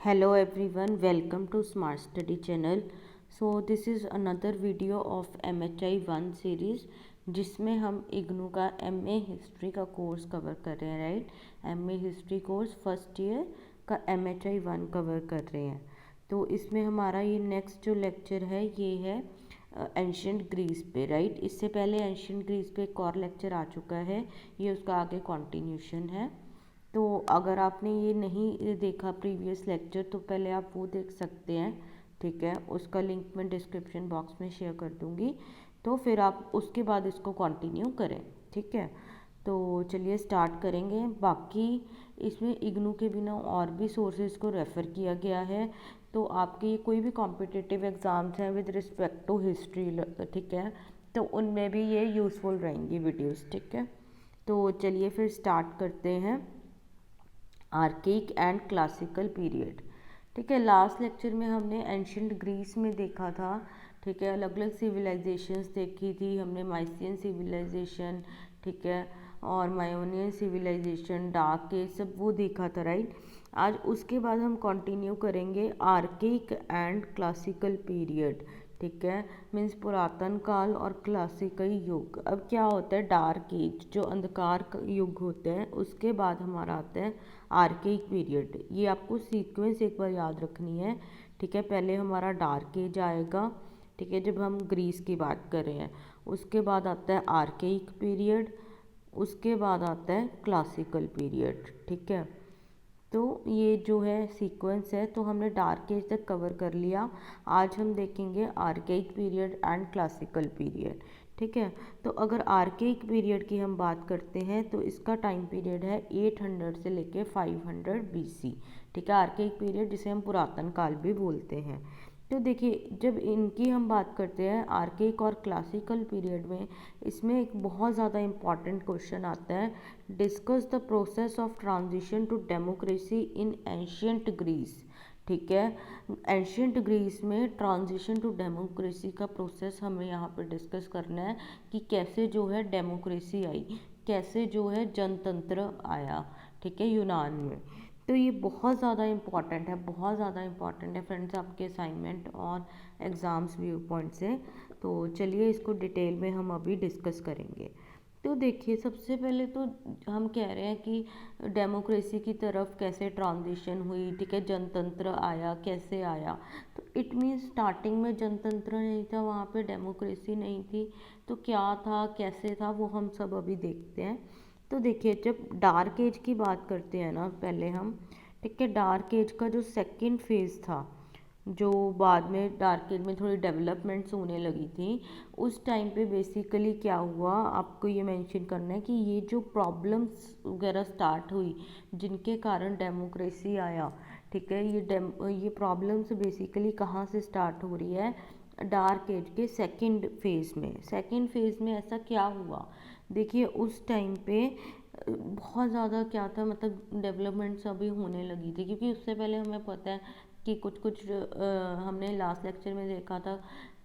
Hello everyone, welcome to Smart Study channel. So this is another video of MHI 1 series जिसमें हम इग्नू का MA history का course cover कर रहे हैं, right. MA history course first year का MHI 1 cover कर रहे हैं। तो इसमें हमारा ये नेक्स्ट जो लेक्चर है ये है एंशियंट ग्रीस पे, राइट। इससे पहले एंशियंट ग्रीस पे एक और लेक्चर आ चुका है, ये उसका आगे कॉन्टिन्यूशन है। तो अगर आपने ये नहीं देखा प्रीवियस लेक्चर तो पहले आप वो देख सकते हैं, ठीक है। उसका लिंक मैं डिस्क्रिप्शन बॉक्स में शेयर कर दूँगी, तो फिर आप उसके बाद इसको कंटिन्यू करें, ठीक है। तो चलिए स्टार्ट करेंगे। बाकी इसमें इग्नू के बिना और भी सोर्सेज को रेफ़र किया गया है, तो आपके कोई भी कॉम्पिटिटिव एग्ज़ाम्स हैं विद रिस्पेक्ट टू हिस्ट्री, ठीक है, तो उनमें भी ये यूज़फुल रहेंगी वीडियोस, ठीक है। तो चलिए फिर स्टार्ट करते हैं। आर्केइक एंड क्लासिकल पीरियड, ठीक है। लास्ट लेक्चर में हमने एंशियंट ग्रीस में देखा था, ठीक है। अलग अलग सिविलाइजेशंस देखी थी हमने, माइसियन सिविलाइजेशन, ठीक है, और मायोनियन सिविलाइजेशन, डार्क एज, सब वो देखा था, राइट। आज उसके बाद हम कंटिन्यू करेंगे आर्केइक एंड क्लासिकल पीरियड, ठीक है। मीन्स पुरातन काल और क्लासिकल युग। अब क्या होता है, डार्क एज जो अंधकार युग होते हैं, उसके बाद हमारा आता है आर्केइक पीरियड। ये आपको सीक्वेंस एक बार याद रखनी है, ठीक है। पहले हमारा डार्क एज आएगा, ठीक है, जब हम ग्रीस की बात कर रहे हैं। उसके बाद आता है आर्केइक पीरियड, उसके बाद आता है क्लासिकल पीरियड, ठीक है। तो ये जो है सीक्वेंस है, तो हमने डार्क एज तक कवर कर लिया। आज हम देखेंगे archaic period and classical period, ठीक है। तो अगर आर्केइक पीरियड की हम बात करते हैं तो इसका टाइम पीरियड है 800 से लेके 500 BC, ठीक है। आर्केइक पीरियड जिसे हम पुरातन काल भी बोलते हैं। तो देखिए, जब इनकी हम बात करते हैं आर्केइक और क्लासिकल पीरियड में, इसमें एक बहुत ज़्यादा इम्पॉर्टेंट क्वेश्चन आता है, discuss the process of transition to democracy in ancient Greece, ठीक है। एंशियंट ग्रीस में ट्रांजिशन टू डेमोक्रेसी का प्रोसेस हमें यहाँ पर डिस्कस करना है कि कैसे जो है डेमोक्रेसी आई, कैसे जो है जनतंत्र आया, ठीक है, यूनान में। तो ये बहुत ज़्यादा इम्पॉर्टेंट है, बहुत ज़्यादा इम्पॉर्टेंट है फ्रेंड्स, आपके असाइनमेंट और एग्ज़ाम्स व्यू पॉइंट से। तो चलिए इसको डिटेल में हम अभी डिस्कस करेंगे। तो देखिए, सबसे पहले तो हम कह रहे हैं कि डेमोक्रेसी की तरफ कैसे ट्रांजिशन हुई, ठीक है, जनतंत्र आया, कैसे आया। तो इट मीन्स स्टार्टिंग में जनतंत्र नहीं था, वहाँ पे डेमोक्रेसी नहीं थी, तो क्या था, कैसे था, वो हम सब अभी देखते हैं। तो देखिए, जब डार्क एज की बात करते हैं ना पहले हम, ठीक है, डार्क एज का जो सेकंड फेज़ था, जो बाद में डार्क एज में थोड़ी डेवलपमेंट्स होने लगी थी, उस टाइम पे बेसिकली क्या हुआ, आपको ये मेंशन करना है कि ये जो प्रॉब्लम्स वगैरह स्टार्ट हुई जिनके कारण डेमोक्रेसी आया, ठीक है, ये प्रॉब्लम्स बेसिकली कहाँ से स्टार्ट हो रही है, डार्क एज के सेकंड फेज़ में। सेकंड फेज़ में ऐसा क्या हुआ, देखिए उस टाइम पे बहुत ज़्यादा क्या था, मतलब डेवलपमेंट्स अभी होने लगी थी, क्योंकि उससे पहले हमें पता है कि कुछ हमने लास्ट लेक्चर में देखा था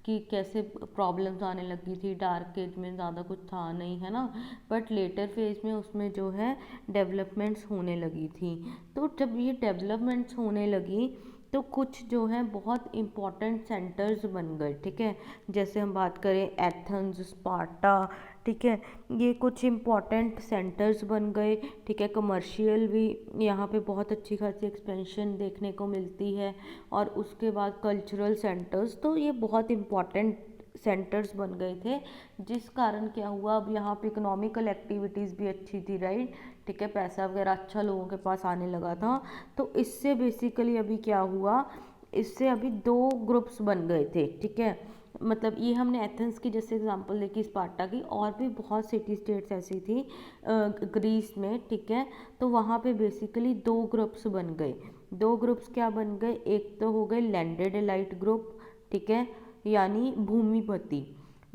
कि कैसे प्रॉब्लम्स आने लगी थी। डार्क एज में ज़्यादा कुछ था नहीं, है ना, बट लेटर फेज में उसमें जो है डेवलपमेंट्स होने लगी थी। तो जब ये डेवलपमेंट्स होने लगी तो कुछ जो है बहुत इम्पॉर्टेंट सेंटर्स बन गए, ठीक है। जैसे हम बात करें एथेंस, स्पार्टा, ठीक है, ये कुछ इम्पॉर्टेंट सेंटर्स बन गए, ठीक है। कमर्शियल भी यहाँ पे बहुत अच्छी खासी एक्सपेंशन देखने को मिलती है, और उसके बाद कल्चरल सेंटर्स, तो ये बहुत इम्पॉर्टेंट सेंटर्स बन गए थे, जिस कारण क्या हुआ, अब यहाँ पे इकोनॉमिकल एक्टिविटीज़ भी अच्छी थी, राइट, ठीक है, पैसा वगैरह अच्छा लोगों के पास आने लगा था। तो इससे बेसिकली अभी क्या हुआ, इससे अभी दो ग्रुप्स बन गए थे, ठीक है। मतलब ये हमने एथेंस की जैसे एग्जांपल देखी, स्पार्टा की, और भी बहुत सिटी स्टेट्स ऐसी थी ग्रीस में, ठीक है। तो वहाँ पे बेसिकली दो ग्रुप्स बन गए। दो ग्रुप्स क्या बन गए, एक तो हो गए लैंडेड एलाइट ग्रुप, ठीक है, यानी भूमिपति।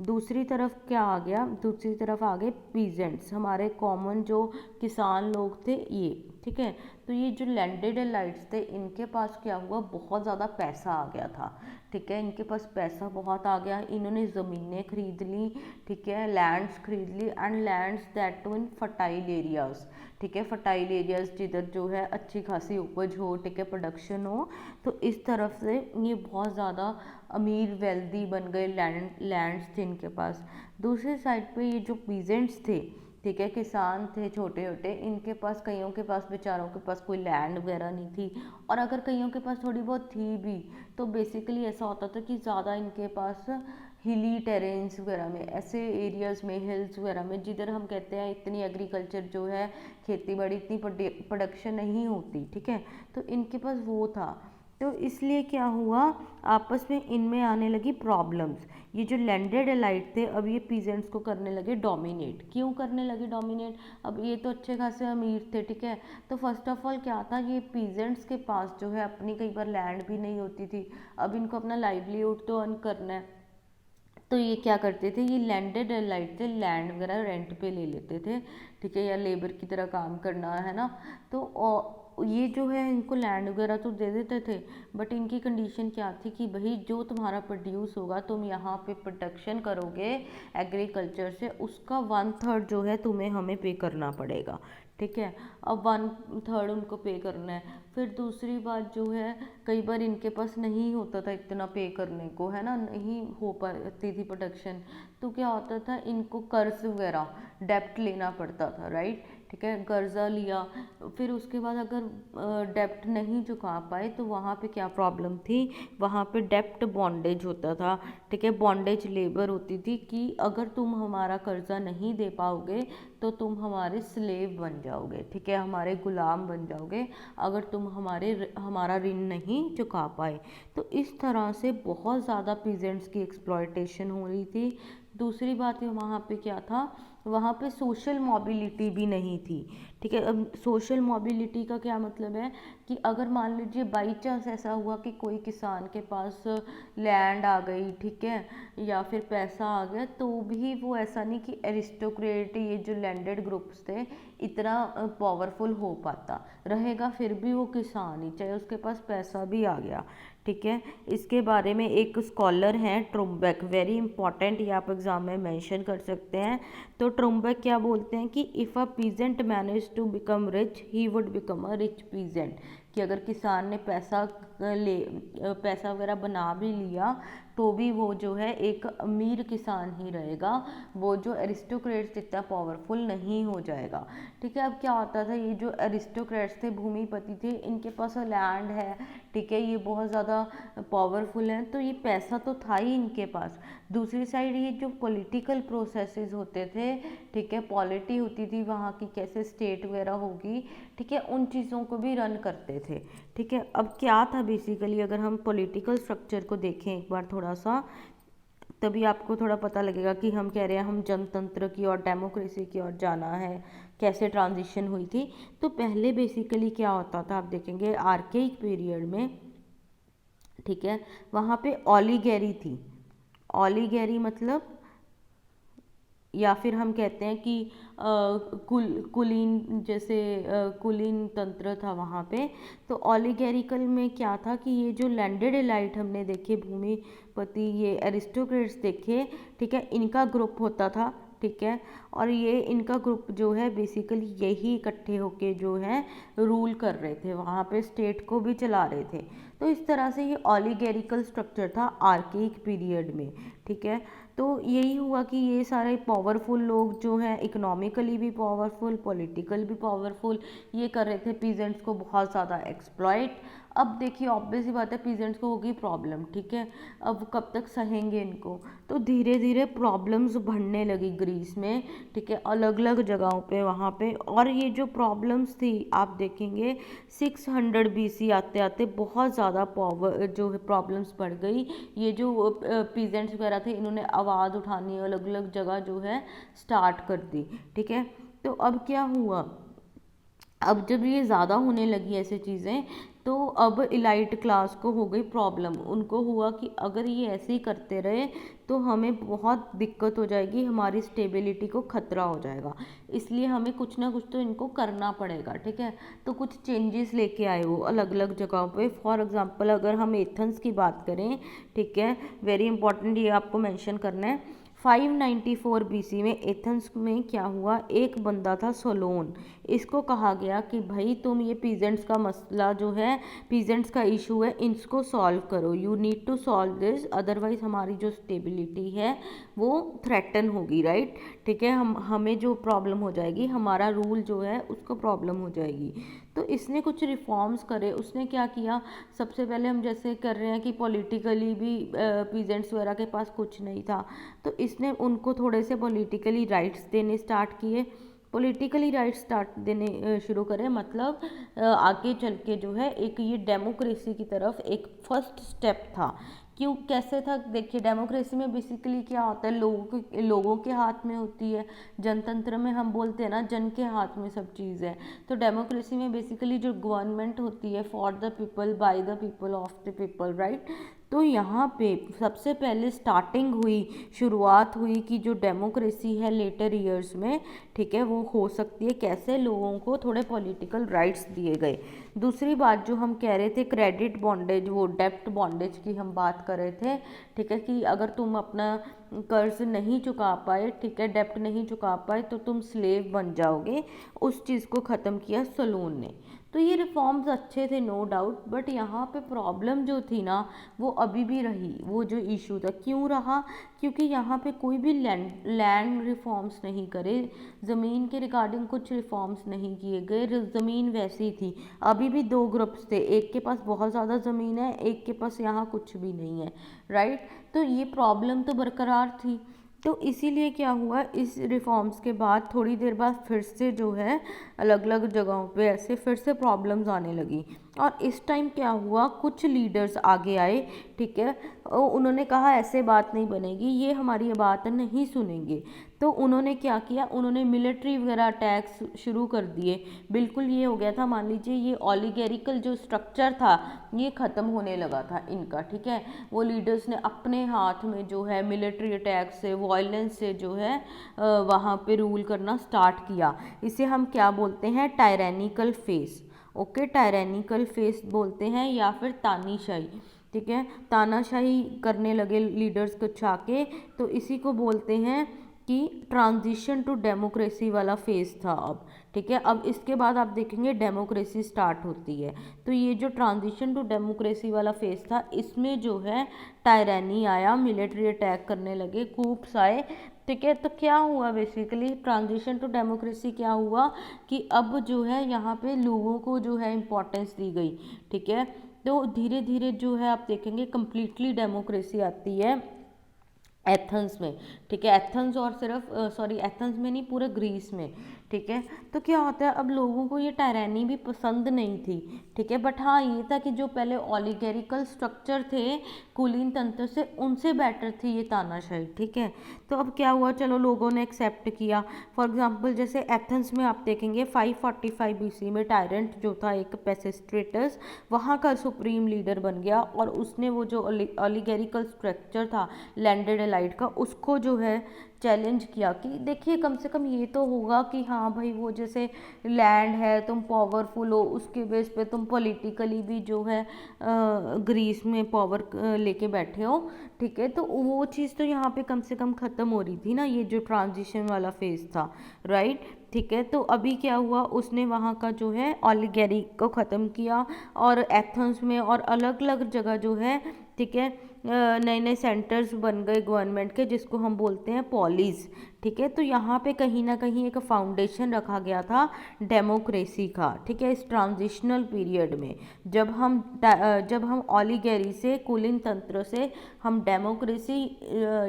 दूसरी तरफ क्या आ गया, दूसरी तरफ आ गए पीजेंट्स, हमारे कॉमन जो किसान लोग थे ये, ठीक है। तो ये जो लैंडेड एलाइट्स थे इनके पास क्या हुआ, बहुत ज़्यादा पैसा आ गया था, ठीक है। इनके पास पैसा बहुत आ गया, इन्होंने ज़मीनें खरीद ली, ठीक है, लैंड्स खरीद ली, and lands that too in fertile areas, ठीक है, फर्टाइल एरियाज़ जिधर जो है अच्छी खासी उपज हो, ठीक है, प्रोडक्शन हो। तो इस तरफ से ये बहुत ज़्यादा अमीर वेल्दी बन गए, लैंड्स थे इनके पास। दूसरी साइड पे ये जो पीजेंट्स थे, ठीक है, किसान थे छोटे छोटे, इनके पास, कईयों के पास बेचारों के पास कोई लैंड वगैरह नहीं थी, और अगर कईयों के पास थोड़ी बहुत थी भी तो बेसिकली ऐसा होता था कि ज़्यादा इनके पास हिली टेरेन्स वगैरह में, ऐसे एरियाज़ में, हिल्स वगैरह में, जिधर हम कहते हैं इतनी एग्रीकल्चर जो है, खेती बाड़ी, इतनी प्रोडक्शन नहीं होती, ठीक है। तो इनके पास वो था, तो इसलिए क्या हुआ, आपस में इनमें आने लगी प्रॉब्लम्स। ये जो लैंडेड एलाइट थे अब ये पीजेंट्स को करने लगे डोमिनेट। क्यों करने लगे डोमिनेट, अब ये तो अच्छे खासे अमीर थे, ठीक है। तो फर्स्ट ऑफ ऑल क्या था, ये पीजेंट्स के पास जो है अपनी कई बार लैंड भी नहीं होती थी, अब इनको अपना लाइवलीहुड तो अर्न करना है। तो ये क्या करते थे, ये लैंडेड एलाइट थे, लैंड वगैरह रेंट पे ले लेते थे, ठीक है, या लेबर की तरह काम करना है ना। तो ये जो है इनको लैंड वगैरह तो दे देते थे, बट इनकी कंडीशन क्या थी कि भाई जो तुम्हारा प्रोड्यूस होगा, तुम यहाँ पे प्रोडक्शन करोगे एग्रीकल्चर से, उसका 1/3 जो है तुम्हें हमें पे करना पड़ेगा, ठीक है। अब 1/3 उनको पे करना है। फिर दूसरी बात जो है, कई बार इनके पास नहीं होता था इतना पे करने को, है ना, नहीं हो पाती थी प्रोडक्शन, तो क्या होता था, इनको कर्ज वगैरह डेप्ट लेना पड़ता था, राइट, ठीक है, कर्जा लिया। फिर उसके बाद अगर डेप्ट नहीं चुका पाए तो वहाँ पे क्या प्रॉब्लम थी, वहाँ पे डेप्ट बॉन्डेज होता था, ठीक है, बॉन्डेज लेबर होती थी कि अगर तुम हमारा कर्जा नहीं दे पाओगे तो तुम हमारे स्लेव बन जाओगे, ठीक है, हमारे गुलाम बन जाओगे अगर तुम हमारा ऋण नहीं चुका पाए। तो इस तरह से बहुत ज़्यादा पीजेंट्स की एक्सप्लॉयटेशन हो रही थी। दूसरी बात है, वहाँ पे क्या था, वहाँ पे सोशल मोबिलिटी भी नहीं थी, ठीक है। अब सोशल मोबिलिटी का क्या मतलब है कि अगर मान लीजिए बाई चांस ऐसा हुआ कि कोई किसान के पास लैंड आ गई, ठीक है, या फिर पैसा आ गया, तो भी वो ऐसा नहीं कि एरिस्टोक्रेट, ये जो लैंडेड ग्रुप्स थे, इतना पावरफुल हो पाता रहेगा, फिर भी वो किसान ही, चाहे उसके पास पैसा भी आ गया, ठीक है। इसके बारे में एक स्कॉलर हैं ट्रुम्बेक, वेरी इंपॉर्टेंट, ये आप एग्जाम में मेंशन कर सकते हैं। तो ट्रुम्बेक क्या बोलते हैं कि if a peasant manage to become rich he would become a rich peasant, कि अगर किसान ने पैसा वगैरह बना भी लिया तो भी वो जो है एक अमीर किसान ही रहेगा, वो जो एरिस्टोक्रेट्स जितना पावरफुल नहीं हो जाएगा, ठीक है। अब क्या होता था, ये जो एरिस्टोक्रेट्स थे, भूमिपति थे, इनके पास लैंड है, ठीक है, ये बहुत ज़्यादा पावरफुल हैं, तो ये पैसा तो था ही इनके पास। दूसरी साइड ये जो पॉलिटिकल प्रोसेसेस होते थे, ठीक है, पॉलिटी होती थी वहाँ की, कैसे स्टेट वगैरह होगी, ठीक है, उन चीज़ों को भी रन करते थे, ठीक है। अब क्या था बेसिकली, अगर हम पॉलिटिकल स्ट्रक्चर को देखें एक बार थोड़ा सा, तभी आपको थोड़ा पता लगेगा कि हम कह रहे हैं हम जनतंत्र की और डेमोक्रेसी की ओर जाना है, कैसे ट्रांजिशन हुई थी। तो पहले बेसिकली क्या होता था, आप देखेंगे आर्केइक पीरियड में, ठीक है, वहाँ पे ऑलीगैरी थी। ऑलीगैरी मतलब, या फिर हम कहते हैं कि कुलीन, जैसे कुलीन तंत्र था वहाँ पे। तो ऑलिगैरिकल में क्या था कि ये जो लैंडेड एलाइट हमने देखे, भूमिपति, ये एरिस्टोक्रेट्स देखे, ठीक है, इनका ग्रुप होता था, ठीक है, और ये इनका ग्रुप जो है बेसिकली यही इकट्ठे होके जो है रूल कर रहे थे, वहाँ पे स्टेट को भी चला रहे थे। तो इस तरह से ये ऑलिगैरिकल स्ट्रक्चर था आर्केइक पीरियड में, ठीक है। तो यही हुआ कि ये सारे पावरफुल लोग जो हैं, इकोनॉमिकली भी पावरफुल, पॉलिटिकल भी पावरफुल, ये कर रहे थे पीजेंट्स को बहुत ज़्यादा एक्सप्लॉइट। अब देखिए ऑब्वियस ही बात है, पीजेंट्स को होगी प्रॉब्लम, ठीक है, अब कब तक सहेंगे इनको। तो धीरे धीरे प्रॉब्लम्स बढ़ने लगी ग्रीस में, ठीक है, अलग अलग जगहों पे वहाँ पे। और ये जो प्रॉब्लम्स थी आप देखेंगे 600 BC आते आते बहुत ज़्यादा पावर जो है प्रॉब्लम्स बढ़ गई। ये जो पीजेंट्स वगैरह थे, इन्होंने आवाज़ उठानी अलग अलग जगह जो है स्टार्ट कर दी, ठीक है। तो अब क्या हुआ, अब जब ये ज़्यादा होने लगी ऐसे चीज़ें, तो अब इलाइट क्लास को हो गई प्रॉब्लम। उनको हुआ कि अगर ये ऐसे ही करते रहे तो हमें बहुत दिक्कत हो जाएगी, हमारी स्टेबिलिटी को खतरा हो जाएगा, इसलिए हमें कुछ ना कुछ तो इनको करना पड़ेगा। ठीक है, तो कुछ चेंजेस लेके आए वो अलग अलग जगहों पे। फॉर एग्जांपल अगर हम एथेंस की बात करें, ठीक है, वेरी इंपॉर्टेंट, ये आपको मेंशन करना है। 594 बीसी में एथेंस में क्या हुआ, एक बंदा था सोलोन, इसको कहा गया कि भाई तुम ये पीजेंट्स का मसला जो है, पीजेंट्स का इशू है, इसको सॉल्व करो, you need to solve this, otherwise हमारी जो स्टेबिलिटी है वो थ्रेटन होगी, राइट। ठीक है, हमें जो प्रॉब्लम हो जाएगी, हमारा रूल जो है उसको प्रॉब्लम हो जाएगी। तो इसने कुछ रिफॉर्म्स करे। उसने क्या किया, सबसे पहले हम जैसे कर रहे हैं कि पॉलिटिकली भी पीजेंट्स वगैरह के पास कुछ नहीं था, तो इसने उनको थोड़े से पॉलिटिकली राइट्स देने स्टार्ट किए। पॉलिटिकली राइट्स स्टार्ट देने शुरू करें, मतलब आगे चल के जो है एक ये डेमोक्रेसी की तरफ एक फर्स्ट स्टेप था। क्यों, कैसे था, देखिए डेमोक्रेसी में बेसिकली क्या होता है, लोगों के हाथ में होती है। जनतंत्र में हम बोलते हैं ना, जन के हाथ में सब चीज़ है। तो डेमोक्रेसी में बेसिकली जो गवर्नमेंट होती है, for the people, by the people, of the people, right. तो यहाँ पे सबसे पहले स्टार्टिंग हुई, शुरुआत हुई कि जो डेमोक्रेसी है लेटर ईयर्स में, ठीक है, वो हो सकती है कैसे, लोगों को थोड़े पॉलिटिकल राइट्स दिए गए। दूसरी बात जो हम कह रहे थे, क्रेडिट बॉन्डेज, वो डेप्ट बॉन्डेज की हम बात कर रहे थे। ठीक है, कि अगर तुम अपना कर्ज नहीं चुका पाए, ठीक है, डेप्ट नहीं चुका पाए, तो तुम स्लेव बन जाओगे। उस चीज़ को ख़त्म किया सलून ने। तो ये रिफॉर्म्स अच्छे थे, नो डाउट, बट यहाँ पे प्रॉब्लम जो थी ना, वो अभी भी रही। वो जो इशू था, क्यों रहा, क्योंकि यहाँ पे कोई भी लैंड रिफॉर्म्स नहीं करे, ज़मीन के रिगार्डिंग कुछ रिफॉर्म्स नहीं किए गए, ज़मीन वैसी थी। अभी भी दो ग्रुप्स थे, एक के पास बहुत ज़्यादा ज़मीन है, एक के पास यहाँ कुछ भी नहीं है, राइट। तो ये प्रॉब्लम तो बरकरार थी। तो इसीलिए क्या हुआ, इस रिफॉर्म्स के बाद थोड़ी देर बाद फिर से जो है अलग अलग जगहों पे ऐसे फिर से प्रॉब्लम्स आने लगी। और इस टाइम क्या हुआ, कुछ लीडर्स आगे आए, ठीक है, उन्होंने कहा ऐसे बात नहीं बनेगी, ये हमारी बात नहीं सुनेंगे। तो उन्होंने क्या किया, उन्होंने मिलिट्री वगैरह अटैक्स शुरू कर दिए। बिल्कुल ये हो गया था, मान लीजिए ये ऑलिगेरिकल जो स्ट्रक्चर था ये ख़त्म होने लगा था इनका। ठीक है, वो लीडर्स ने अपने हाथ में जो है मिलिट्री अटैक से, वायलेंस से जो है वहाँ पे रूल करना स्टार्ट किया। इसे हम क्या बोलते हैं, टायरेनिकल फेस। ओके, टायरेनिकल फेस बोलते हैं, या फिर तानाशाही। ठीक है, तानाशाही करने लगे लीडर्स को छाके, तो इसी को बोलते हैं कि ट्रांजिशन टू डेमोक्रेसी वाला फेज था अब। ठीक है, अब इसके बाद आप देखेंगे डेमोक्रेसी स्टार्ट होती है। तो ये जो ट्रांजिशन टू डेमोक्रेसी वाला फेज था, इसमें जो है टायरानी आया, मिलिट्री अटैक करने लगे, कूप्स आए। ठीक है, तो क्या हुआ, बेसिकली ट्रांजिशन टू डेमोक्रेसी क्या हुआ कि अब जो है यहाँ पे लोगों को जो है इम्पोर्टेंस दी गई। ठीक है, तो धीरे धीरे जो है आप देखेंगे कंप्लीटली डेमोक्रेसी आती है एथेंस में। ठीक है, एथेंस और सिर्फ सॉरी एथेंस में नहीं, पूरे ग्रीस में। ठीक है, तो क्या होता है, अब लोगों को ये टायरानी भी पसंद नहीं थी। ठीक है, बट हाँ ये था कि जो पहले ऑलिगेरिकल स्ट्रक्चर थे कुलीन तंत्र से, उनसे बेटर थी ये तानाशाही। ठीक है, तो अब क्या हुआ, चलो लोगों ने एक्सेप्ट किया। फॉर एग्जांपल जैसे एथेंस में आप देखेंगे 545 बीसी में टायरेंट जो था एक पेसिस्ट्रेटस, वहाँ का सुप्रीम लीडर बन गया, और उसने वो जो ऑलिगेरिकल स्ट्रक्चर था लैंडेड एलाइट का, उसको जो है चैलेंज किया कि देखिए कम से कम ये तो होगा कि हाँ भाई, वो जैसे लैंड है, तुम पावरफुल हो, उसके बेस पे तुम पॉलिटिकली भी जो है ग्रीस में पावर लेके बैठे हो। ठीक है, तो वो चीज़ तो यहाँ पे कम से कम ख़त्म हो रही थी ना, ये जो ट्रांजिशन वाला फेज था, राइट। ठीक है, तो अभी क्या हुआ, उसने वहाँ का जो है ऑलिगेरी को ख़त्म किया, और एथेंस में और अलग अलग जगह जो है, ठीक है, नए नए सेंटर्स बन गए गवर्नमेंट के, जिसको हम बोलते हैं पॉलिस। ठीक है, तो यहाँ पे कहीं ना कहीं एक फाउंडेशन रखा गया था डेमोक्रेसी का। ठीक है, इस ट्रांजिशनल पीरियड में जब हम ऑलिगेरी से, कूलिंग तंत्र से हम डेमोक्रेसी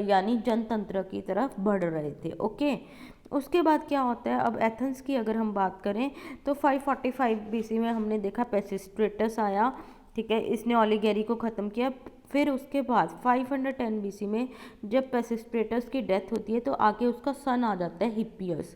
यानी जनतंत्र की तरफ बढ़ रहे थे। ओके, उसके बाद क्या होता है, अब एथेंस की अगर हम बात करें तो 545 बीसी में हमने देखा पेसिस्ट्रेटस आया। ठीक है, इसने ऑलिगेरी को ख़त्म किया। फिर उसके बाद 510 बीसी में जब पेसिस्ट्रेटस की डेथ होती है, तो आगे उसका सन आ जाता है हिप्पियस।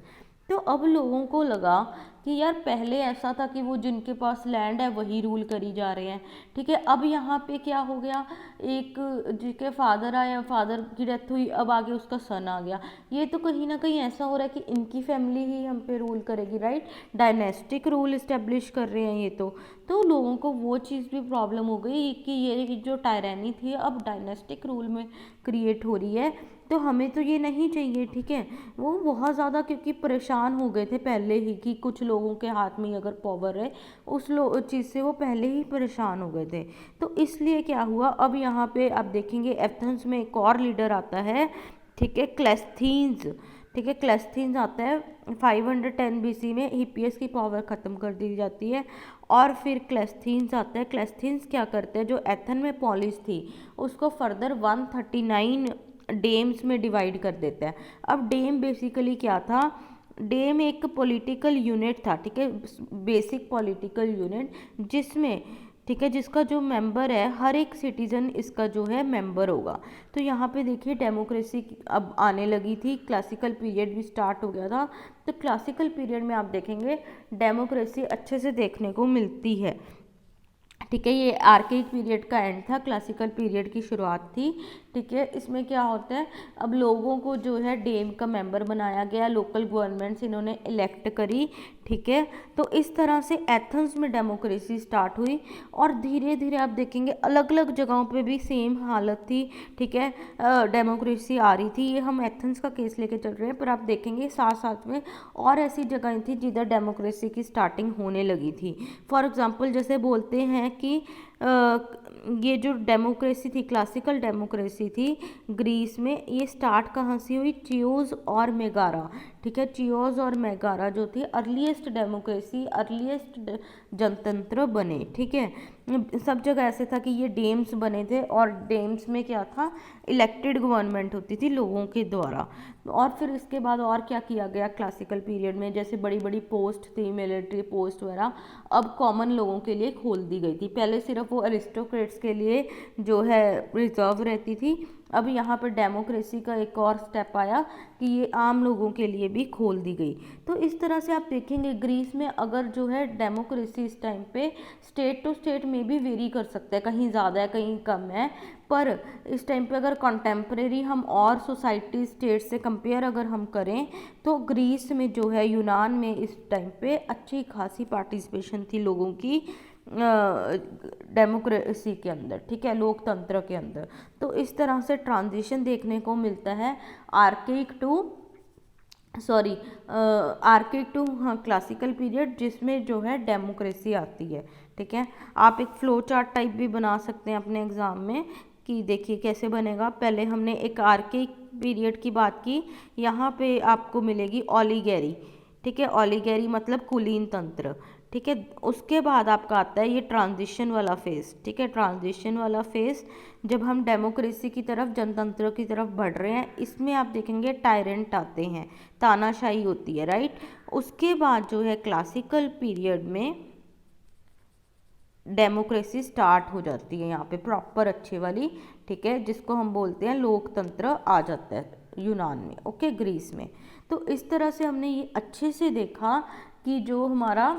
तो अब लोगों को लगा कि यार पहले ऐसा था कि वो जिनके पास लैंड है वही रूल करी जा रहे हैं, ठीक है। अब यहाँ पे क्या हो गया, एक जिसके फादर आया, फादर की डेथ हुई, अब आगे उसका सन आ गया। ये तो कहीं ना कहीं ऐसा हो रहा है कि इनकी फैमिली ही हम पे रूल करेगी, राइट। डायनेस्टिक रूल इस्टेब्लिश कर रहे हैं ये तो लोगों को वो चीज़ भी प्रॉब्लम हो गई कि ये जो टायरानी थी अब डायनेस्टिक रूल में क्रिएट हो रही है, तो हमें तो ये नहीं चाहिए, ठीक है। वो बहुत ज़्यादा क्योंकि परेशान हो गए थे पहले ही कि कुछ लोगों के हाथ में अगर पावर है, उस चीज़ से वो पहले ही परेशान हो गए थे। तो इसलिए क्या हुआ, अब यहाँ पे आप देखेंगे एथेंस में एक और लीडर आता है, ठीक है, क्लेस्थीन्स, ठीक है। क्लेस्थीन्स आता है 510 BC में, हिप्पियस की पावर ख़त्म कर दी जाती है और फिर क्लेस्थीन्स आता है। क्लेस्थीन्स क्या करते हैं, जो एथन में पॉलिस थी उसको फर्दर 139 डेम्स में डिवाइड कर देता है। अब डेम बेसिकली क्या था, डेम एक पॉलिटिकल यूनिट था, ठीक है, बेसिक पॉलिटिकल यूनिट जिसमें, ठीक है, जिसका जो मेंबर है हर एक सिटीजन इसका जो है मेंबर होगा। तो यहाँ पे देखिए डेमोक्रेसी अब आने लगी थी, क्लासिकल पीरियड भी स्टार्ट हो गया था। तो क्लासिकल पीरियड में आप देखेंगे डेमोक्रेसी अच्छे से देखने को मिलती है, ठीक है। ये आर्केइक पीरियड का एंड था, क्लासिकल पीरियड की शुरुआत थी, ठीक है। इसमें क्या होता है, अब लोगों को जो है डेम का मेंबर बनाया गया, लोकल गवर्नमेंट्स इन्होंने इलेक्ट करी, ठीक है। तो इस तरह से एथेंस में डेमोक्रेसी स्टार्ट हुई और धीरे धीरे आप देखेंगे अलग अलग जगहों पे भी सेम हालत थी, ठीक है, डेमोक्रेसी आ रही थी। ये हम एथेंस का केस लेके चल रहे हैं, पर आप देखेंगे साथ साथ में और ऐसी जगहें थी जिधर डेमोक्रेसी की स्टार्टिंग होने लगी थी। फॉर एग्जांपल जैसे बोलते हैं कि ये जो डेमोक्रेसी थी, क्लासिकल डेमोक्रेसी थी ग्रीस में, ये स्टार्ट कहाँ से हुई, चियोस और मेगारा, ठीक है। चियोस और मेगारा जो थी अर्लीस्ट डेमोक्रेसी, अर्लीस्ट जनतंत्र बने, ठीक है। सब जगह ऐसे था कि ये डेम्स बने थे और डेम्स में क्या था, इलेक्टेड गवर्नमेंट होती थी लोगों के द्वारा। और फिर इसके बाद और क्या किया गया क्लासिकल पीरियड में, जैसे बड़ी बड़ी पोस्ट थी, मिलिट्री पोस्ट वगैरह, अब कॉमन लोगों के लिए खोल दी गई थी। पहले सिर्फ वो अरिस्टोक्रेट्स के लिए जो है रिजर्व रहती थी, अब यहाँ पर डेमोक्रेसी का एक और स्टेप आया कि ये आम लोगों के लिए भी खोल दी गई। तो इस तरह से आप देखेंगे ग्रीस में अगर जो है डेमोक्रेसी इस टाइम पे स्टेट टू स्टेट में भी वेरी कर सकता है, कहीं ज़्यादा है कहीं कम है, पर इस टाइम पे अगर कंटेम्प्रेरी हम और सोसाइटी स्टेट से कंपेयर अगर हम करें तो ग्रीस में जो है, यूनान में इस टाइम पे अच्छी खासी पार्टिसिपेशन थी लोगों की डेमोक्रेसी के अंदर, ठीक है, लोकतंत्र के अंदर। तो इस तरह से ट्रांजिशन देखने को मिलता है आर्केइक टू हाँ क्लासिकल पीरियड, जिसमें जो है डेमोक्रेसी आती है, ठीक है। आप एक फ्लो चार्ट टाइप भी बना सकते हैं अपने एग्जाम में कि देखिए कैसे बनेगा। पहले हमने एक आर्केइक पीरियड की बात की, यहाँ पे आपको मिलेगी ओलिगेरी, ठीक है, ओलिगेरी मतलब कुलीन तंत्र, ठीक है। उसके बाद आपका आता है ये ट्रांजिशन वाला फेज, ठीक है, ट्रांजिशन वाला फेज जब हम डेमोक्रेसी की तरफ, जनतंत्र की तरफ बढ़ रहे हैं, इसमें आप देखेंगे टायरेंट आते हैं, तानाशाही होती है, राइट। उसके बाद जो है क्लासिकल पीरियड में डेमोक्रेसी स्टार्ट हो जाती है, यहाँ पे प्रॉपर अच्छे वाली, ठीक है, जिसको हम बोलते हैं लोकतंत्र आ जाता है यूनान में, ओके, ग्रीस में। तो इस तरह से हमने ये अच्छे से देखा कि जो हमारा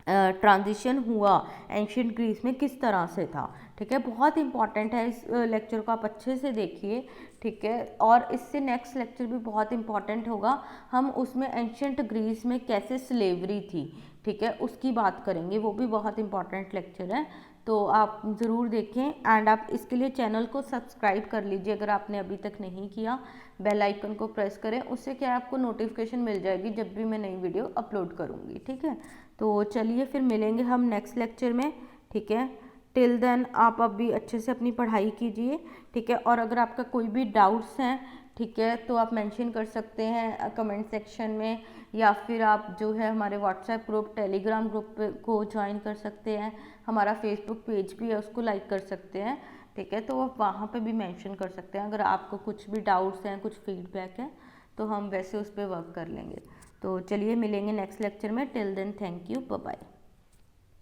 ट्रांजिशन हुआ एंशियंट ग्रीस में किस तरह से था, ठीक है। बहुत इंपॉर्टेंट है, इस लेक्चर को आप अच्छे से देखिए, ठीक है। और इससे नेक्स्ट लेक्चर भी बहुत इंपॉर्टेंट होगा, हम उसमें एंशियंट ग्रीस में कैसे स्लेवरी थी, ठीक है, उसकी बात करेंगे, वो भी बहुत इंपॉर्टेंट लेक्चर है, तो आप ज़रूर देखें। एंड आप इसके लिए चैनल को सब्सक्राइब कर लीजिए अगर आपने अभी तक नहीं किया, बेल आइकन को प्रेस करें, उससे क्या है आपको नोटिफिकेशन मिल जाएगी जब भी मैं नई वीडियो अपलोड करूँगी, ठीक है। तो चलिए फिर मिलेंगे हम नेक्स्ट लेक्चर में, ठीक है। टिल देन आप अभी अच्छे से अपनी पढ़ाई कीजिए, ठीक है। और अगर आपका कोई भी डाउट्स हैं, ठीक है, तो आप मेंशन कर सकते हैं कमेंट सेक्शन में, या फिर आप जो है हमारे व्हाट्सएप ग्रुप, टेलीग्राम ग्रुप को ज्वाइन कर सकते हैं, हमारा फेसबुक पेज भी है उसको लाइक कर सकते हैं, ठीक है। तो आप वहाँ पे भी मेंशन कर सकते हैं अगर आपको कुछ भी डाउट्स हैं, कुछ फीडबैक है, तो हम वैसे उस पर वर्क कर लेंगे। तो चलिए मिलेंगे नेक्स्ट लेक्चर में, till then thank you, bye bye.